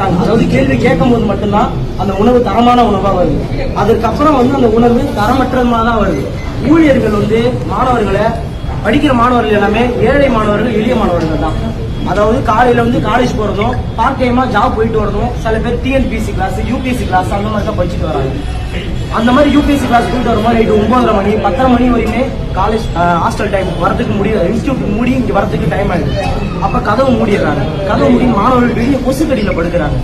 மாட்டாங்க. அதாவது கேள்வி கேட்கும் போது மட்டும்தான் அந்த உணவு தரமான உணவா வருது. அதுக்கப்புறம் வந்து அந்த உணவு தரமற்றமா தான் வருது. ஊழியர்கள் வந்து மாணவர்களை, படிக்கிற மாணவர்கள் எல்லாமே ஏழை மாணவர்கள், எளிய மாணவர்கள் தான். அதாவது காலையில வந்து காலேஜ் போறதும், பார்ட் டைமா ஜாப் போயிட்டு வரதும், சில பேர் டிஎன்பிசி கிளாஸ், யூபிஎஸ்சி கிளாஸ் அந்த மாதிரி தான் படிச்சுட்டு வராங்க. அந்த மாதிரி யூபிஎஸ்சி கிளாஸ் போயிட்டு வரும்போது நைட்டு 9:30 மணி 10:30 மணி வரையுமே காலேஜ் ஹாஸ்டல் டைம் வரதுக்கு முடியாது. இன்ஸ்டியூட் மூடி இங்க வரதுக்கு டைம் ஆயிடுது. அப்ப கதவு மூடிடுறாங்க. கதவு மூடி மாணவர்கள் வெளியே கொசுக்கடியில படுக்கிறாங்க.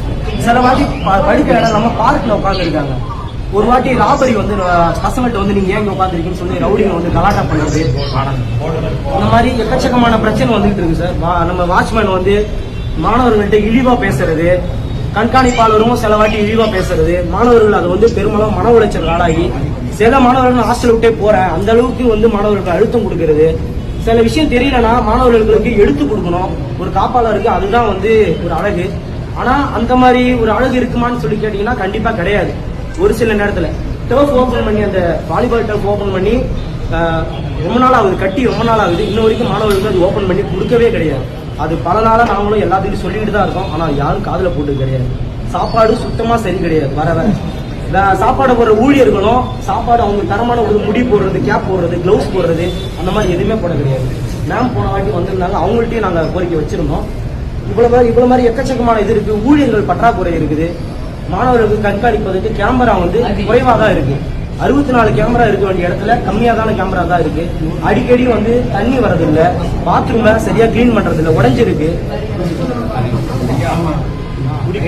சில வாட்டி படிக்கிற இடம் நம்ம பார்க்ல உட்கார்ந்து இருக்காங்க. ஒரு வாட்டி ராபரி வந்து பசங்கள்ட்ட வந்து நீங்க ஏன் உட்காந்துருக்கீங்கன்னு சொல்லி ரவுடிங்க வந்து கலாட்டா பண்ணுறது. இந்த மாதிரி எக்கச்சக்கமான பிரச்சனை வந்துகிட்டு இருக்கு சார். நம்ம வாட்ச்மேன் வந்து மாணவர்கள்ட்ட இழிவா பேசுறது, கண்காணிப்பாளரும் சில வாட்டி இழிவா பேசுறது, மாணவர்கள் அது வந்து பெரும்பாலும் மன உளைச்சல் ஆளாகி சில மாணவர்கள் ஹாஸ்டல் விட்டே போறேன் அந்த அளவுக்கு வந்து மாணவர்களுக்கு அழுத்தம் கொடுக்கறது. சில விஷயம் தெரியலன்னா மாணவர்களுக்கு எடுத்து கொடுக்கணும். ஒரு காப்பாளருக்கு அதுதான் வந்து ஒரு அழகு. ஆனா அந்த மாதிரி ஒரு அழகு இருக்குமான்னு சொல்லி கேட்டீங்கன்னா கண்டிப்பா கிடையாது. ஒரு சில நேரத்துல டர்ஃப் ஓபன் பண்ணி, அந்த வாலிபால் டர்ஃப் ஓபன் பண்ணி ரொம்ப நாள் ஆகுது, கட்டி ரொம்ப நாள் ஆகுது. இன்ன வரைக்கும் மாணவர்களுக்கு அது ஓபன் பண்ணி கொடுக்கவே கிடையாது. அது பல நாளா நாங்களும் எல்லாத்துக்கும் சொல்லிட்டு தான் இருக்கோம். ஆனா யாரும் காதுல போட்டு கிடையாது. சாப்பாடு சுத்தமா சரி கிடையாது. வர சாப்பாடு போடுற ஊழியர்களும் சாப்பாடு அவங்க தரமான ஒரு முடி போடுறது, கேப் போடுறது, கிளவுஸ் போடுறது அந்த மாதிரி எதுவுமே போட கிடையாது. மேம் போன வாட்டி வந்திருந்தாங்க, அவங்கள்ட்டையும் நாங்க கோரிக்கை வச்சிருந்தோம். இவ்வளவு மாதிரி எக்கச்சக்கமான இது இருக்கு. ஊழியர்கள் பற்றாக்குறை இருக்குது. மாணவர்களுக்கு கண்காணிப்பதற்கு கேமரா வந்து குறைவா தான் இருக்கு. 64 கேமரா இருக்க வேண்டிய இடத்துல கம்மியாதான கேமரா தான் இருக்கு. அடிக்கடி வந்து தண்ணி வரதில்லை, பாத்ரூம்ல சரியா கிளீன் பண்றது இல்லை, உடைஞ்சிருக்கு. ஒரே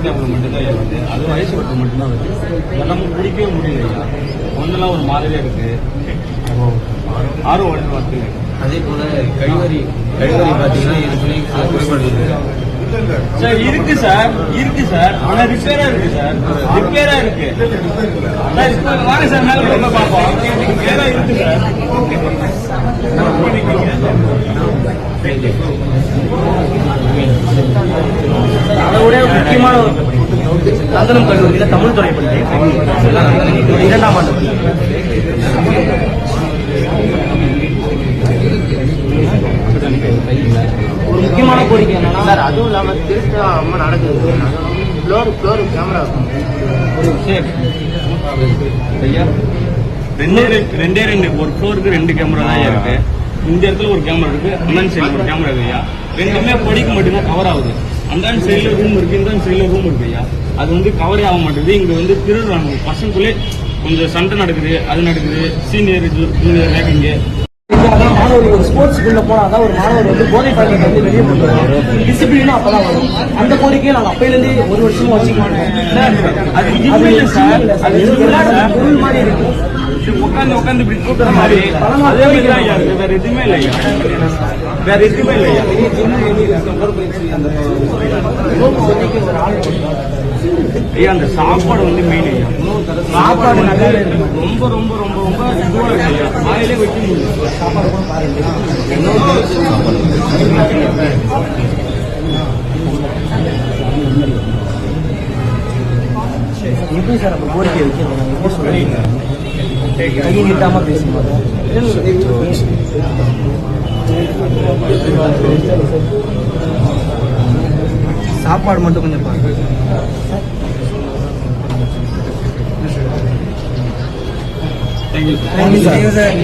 கேமரா மட்டும்தான் இருக்குது. அது வயசு மட்டும் மட்டும்தான் வருது. நம்ம குடிக்கவே முடியல. ஒன்னெல்லாம் ஒரு மாதிரியா இருக்கு. ஆர்வம் வருது. அதே போல கழிவறை பாத்தீங்கன்னா சார் இருக்கு சார். ஆனா ரிப்பேரா இருக்கு சார். வாங்க சார், மேல பார்ப்போம். ரிப்பேரா இருக்கு சார். அதை விட முக்கியமான நந்தனம் கல்லூரியில தமிழ் துறை படிக்கிறேன். 2ஆம் ஆண்டு. ஒரு முக்கியமான கோரிக்கை என்னன்னா சார், அதுவும் இல்லாம திருட்டு அம்மா நடக்குது. ஃப்ளோர் கேமரா ரெண்டு ஒரு ஃப்ளோருக்கு 2 கேமரா தான் இருக்கு. இந்த இடத்துல ஒரு கேமரா இருக்கு, அந்த சைடுல ஒரு கேமரா இருக்கு ஐயா. ரெண்டுமே படிக்க மட்டும்தான் கவர் ஆகுது. அந்த சைடுல ரூம் இருக்கு, இந்த சைடுல ரூம் இருக்கு ஐயா. அது வந்து கவரே ஆக மாட்டேங்குது. இங்க வந்து திருடுறாங்க. பசங்களுக்குள்ளே கொஞ்சம் சண்டை நடக்குது, அது நடக்குது. சீனியர் ஜூனியர் ரேங்கிங்க. மாணவர் ஒரு ஸ்போர்ட்ஸ் ஸ்கூல்ல போனாதான் ஒரு மாணவர் வந்து போதை பழக்கத்தை வந்து வெளியே கொண்டு வரும். டிசிப்ளினும் அப்பதான் வரும். அந்த கோரிக்கையை நாங்க அப்பையில இருந்து ஒரு வருஷமா வச்சுக்க மாட்டோம். அது பொருள் மாதிரி இருக்கு. உட்காந்து இப்படி கூட்டுற மாதிரி அதே மாதிரி வேற எதுவுமே இல்லையா. ஐயா அந்த சாப்பாடு வந்து மெயின் ஐயா. சாப்பாடு நல்லா ரொம்ப ரொம்ப ரொம்ப ரொம்ப இதுவா இருக்கு. வாயிலே வைக்க முடியும். சாப்பாடு கூட பாருங்க. எப்படி சார் அப்ப கோரிக்கை வைக்கிறோம்? எப்படி சொல்றீங்க? கையை நீட்டாம பேசும்போது சாப்பாடு மட்டும் கொஞ்சம் பாருங்க. Thank you sir.